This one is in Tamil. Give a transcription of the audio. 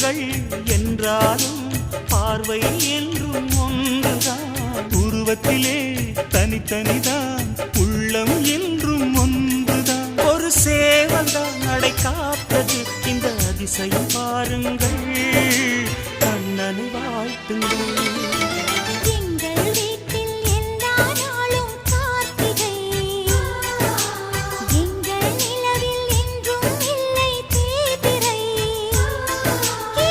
உருவங்கள் என்றாலும் பார்வை என்றும் ஒன்றுதான். உருவத்திலே தனித்தனிதான், உள்ளம் என்றும் ஒன்றுதான். ஒரு சேவல்தான் நடை காத்தது, இந்த அதிசயம் பாருங்கள், கண்ணனை வாழ்த்துங்கள்.